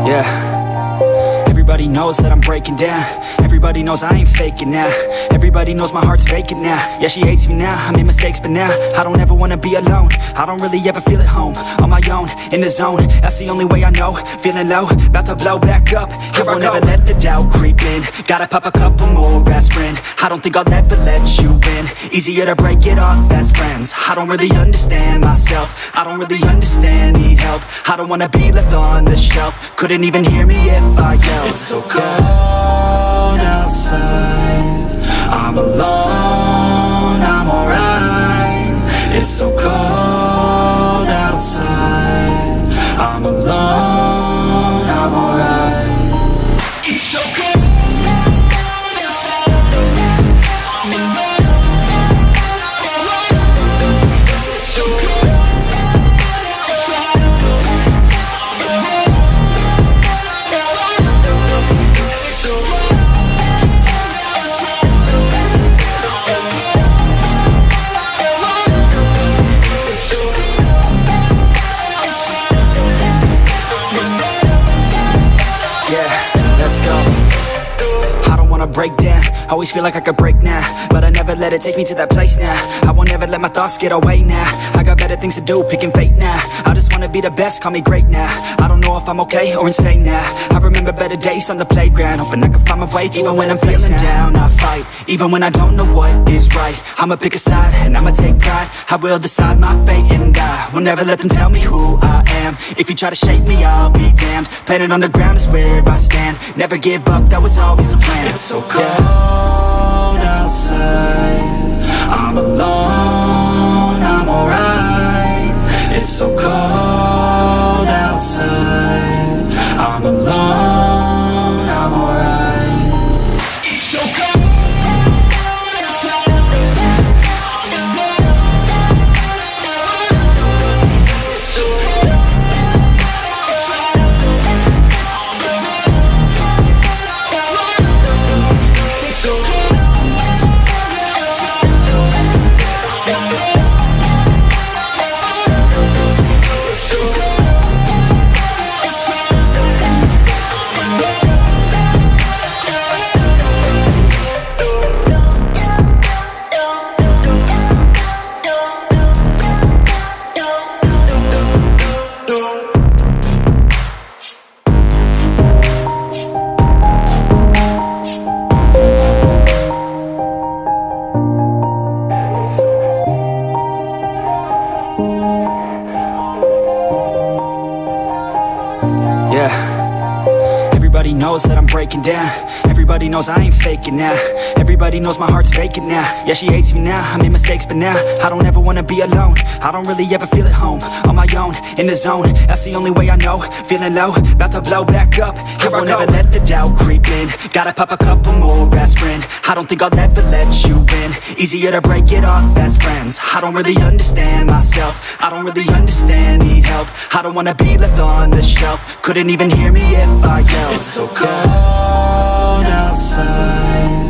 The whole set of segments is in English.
Yeah. Everybody knows that I'm breaking down. Everybody knows I ain't faking now. Everybody knows my heart's vacant now. Yeah, she hates me now, I made mistakes but now I don't ever wanna be alone. I don't really ever feel at home. On my own, in the zone, that's the only way I know. Feeling low, about to blow back up. Here I won't ever let the doubt creep in. Gotta pop a couple more aspirin. I don't think I'll ever let you in. Easier to break it off as friends. I don't really understand myself. I don't really understand, need help. I don't wanna be left on the shelf. Couldn't even hear me if I yelled. It's so cold outside, I'm alone, I'm alright. It's so cold outside, I'm alone, I'm alright. It's so cold. Break down, always feel like I could break now, but I never let it take me to that place now. I won't ever let my thoughts get away now. I got better things to do, picking fate now. I just wanna be the best, call me great now. I don't know if I'm okay or insane now. I remember better days on the playground, hoping I can find my way even when I'm feeling down. I fight, even when I don't know what is right. I'ma pick a side, and I'ma take pride. I will decide my fate, and I will never let them tell me who I am. If you try to shape me, I'll be damned. Planet on the ground is where I stand. Never give up, that was always the plan. It's so cold outside, I'm alone, I'm alright. It's so cold outside, I'm alone, I'm alright. It's so cold. Everybody knows that I'm breaking down. Everybody knows I ain't faking now. Everybody knows my heart's vacant now. Yeah, she hates me now, I made mistakes but now I don't ever wanna be alone. I don't really ever feel at home. On my own, in the zone, that's the only way I know. Feeling low, about to blow back up. Here I won't ever let the doubt creep in. Gotta pop a couple more aspirin. I don't think I'll ever let you in. Easier to break it off as friends. I don't really understand myself. I don't really understand, need help. I don't wanna be left on the shelf. Couldn't even hear me if I yelled. It's so cold outside,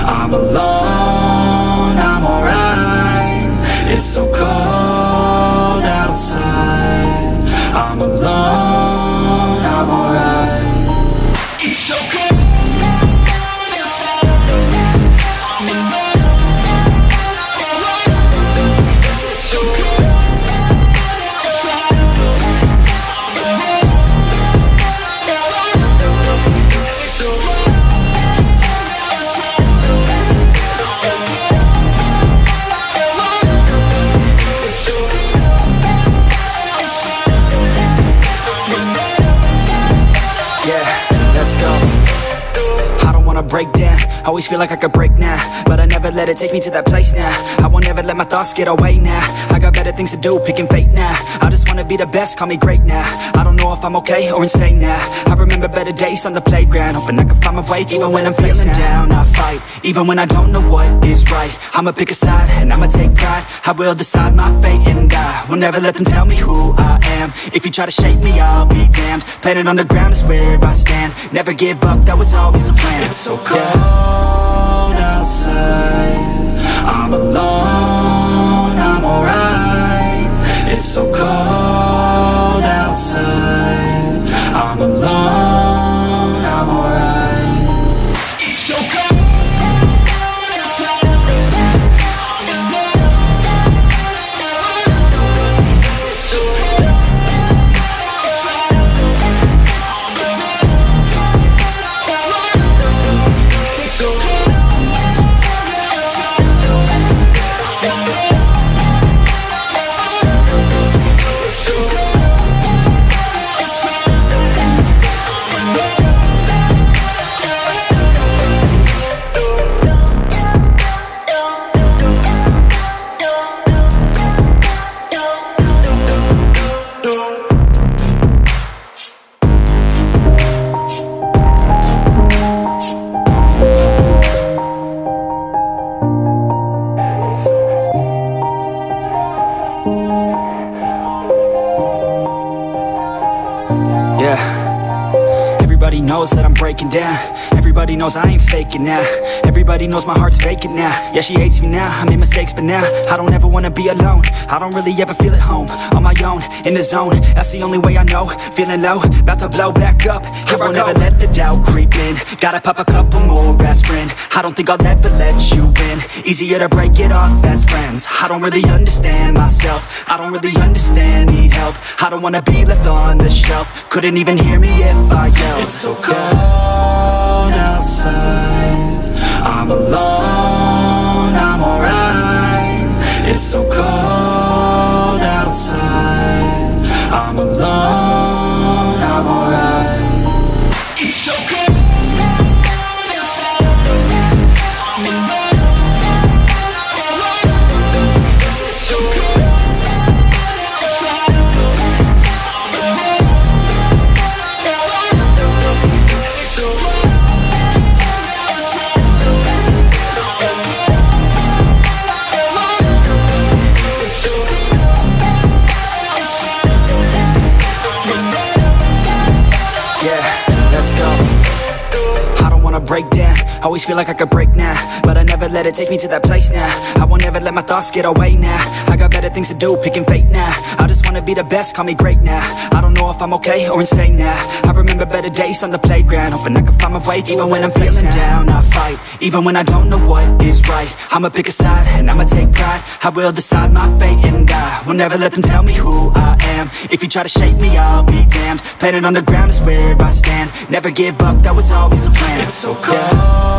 I'm alone, I'm alright. It's so cold outside, I'm alone, I'm alright. It's so cold. Break down, always feel like I could break now, but I never let it take me to that place now. I won't ever let my thoughts get away now. I got better things to do, picking fate now. I just wanna be the best, call me great now. I don't know if I'm okay or insane now. I remember better days on the playground, hoping I can find my way even when I'm feeling down. I fight, even when I don't know what is right. I'ma pick a side, and I'ma take pride. I will decide my fate, and I will never let them tell me who I am. If you try to shape me, I'll be damned. Planet on the ground is where I stand. Never give up, that was always the plan. It's so cold outside, I'm alone, I'm alright. It's so cold outside, I'm alone. Yeah. Everybody knows that I'm breaking down. Everybody knows I ain't faking now. Everybody knows my heart's vacant now. Yeah, she hates me now, I made mistakes but now I don't ever wanna be alone. I don't really ever feel at home. On my own, in the zone, that's the only way I know. Feeling low, about to blow back up. Here I won't ever let the doubt creep in. Gotta pop a couple more aspirin. I don't think I'll ever let you in. Easier to break it off best friends. I don't really understand myself. I don't really understand, need help. I don't wanna be left on the shelf. Couldn't even hear me if I yelled. It's so cold outside, I'm alone, I'm alright. It's so cold outside, I'm alone, I'm alright. It's so cold. Break down, always feel like I could break now, but I never let it take me to that place now. I won't ever let my thoughts get away now. I got better things to do, picking fate now. I just wanna be the best, call me great now. I don't know if I'm okay or insane now. I remember better days on the playground, hoping I can find my way. Even when I'm feeling down, I fight. Even when I don't know what is right, I'ma pick a side and I'ma take pride. I will decide my fate and I will never let them tell me who I am. If you try to shape me, I'll be damned. Planet on the ground is where I stand. Never give up, that was always the plan. It's so cold